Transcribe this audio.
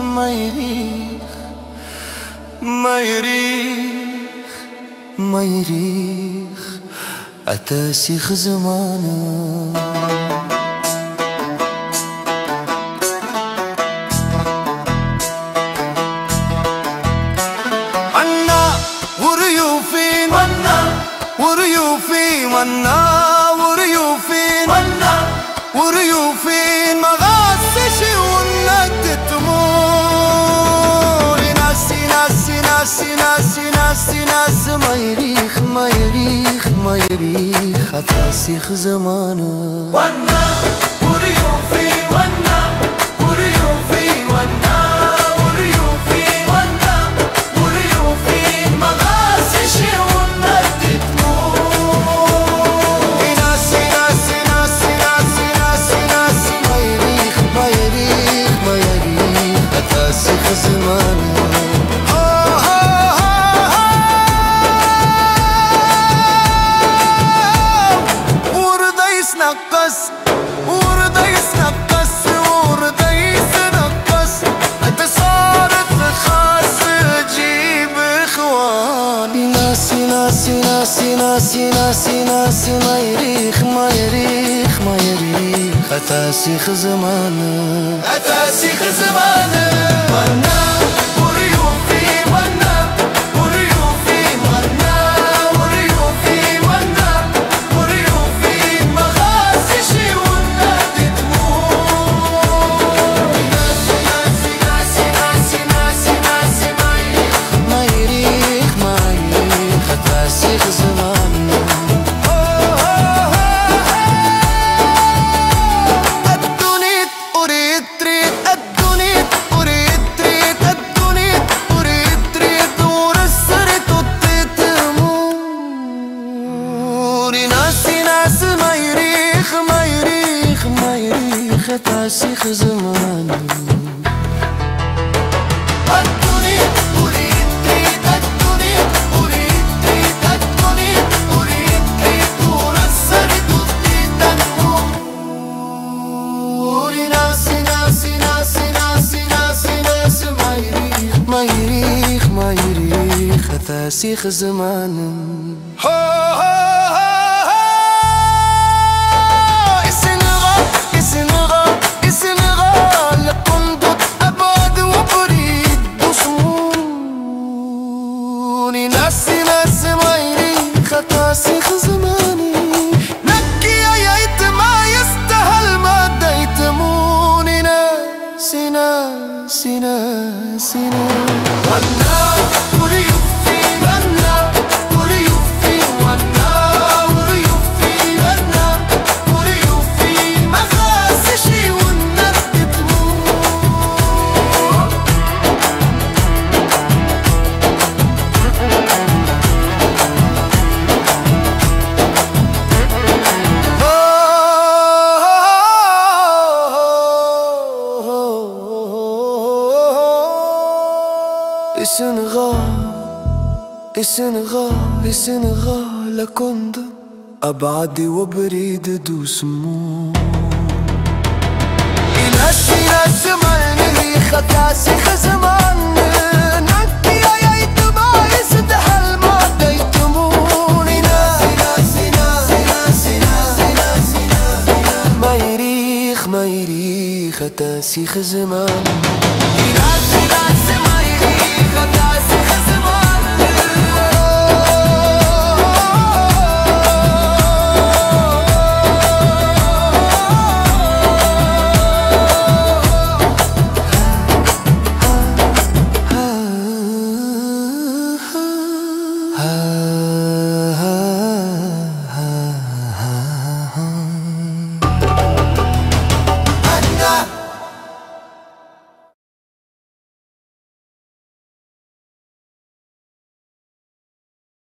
ما يريخ ما يريخ ما يريخ أتاسيخ زمانه وريوفين مغاسش والند تمور ناسي ناسي ناسي ناسي ناسي ناس ما يريخ ما يريخ ما يريخ أتاسيخ زمانه ونا وريوفين ونا وريوفين ونا وريوفين ونا وريوفين مغاسش والند تمور ناسي ناسي ناسي ناسي ناسي ناسي ما يريخ ما يريخ ما يريخ أتاسيخ زمانه نقص ورده يسنقص ورده يسنقص انت صارت خاص تجيب اخواني ناسي ناسي ناسي ناسي ناسي ناسي ما يريخ ما يريخ ما يريخ أتاسيخ زمانه أتاسيخ زمانه وانا وريوفي وانا وريوفي وانا وريوفي وانا وريوفي أتاسيخ زمانه الدنيا أريد تريد الدنيا أريد تريد الدنيا أريد تريد ورسرت التتمور ناسي ناس ما يريخ ما يريخ ما يريخ أتاسيخ زمانه ما يريخ ما يريخ أتاسيخ زمانه السنغال لقندط أبعد وبريد بصموني ناسي ناس ما يريخ أتاسيخ زماني نكي يا يايت ما يستاهل ما ديتموني ناسي ناسي ناسي وانا وريوفي وانا وريوفي وانا وريوفي وانا وريوفي ما خاسش والند تمور السنغال لكند أبعد وبريد دوسمو ناسي ناس ما يريخ أتاسيخ زمانه نكي يا يايت ما يستاهل ما ديتموني ناسي ناسي ناسي ناسي ناسي ناسي ما يريخ ما يريخ أتاسيخ زمانه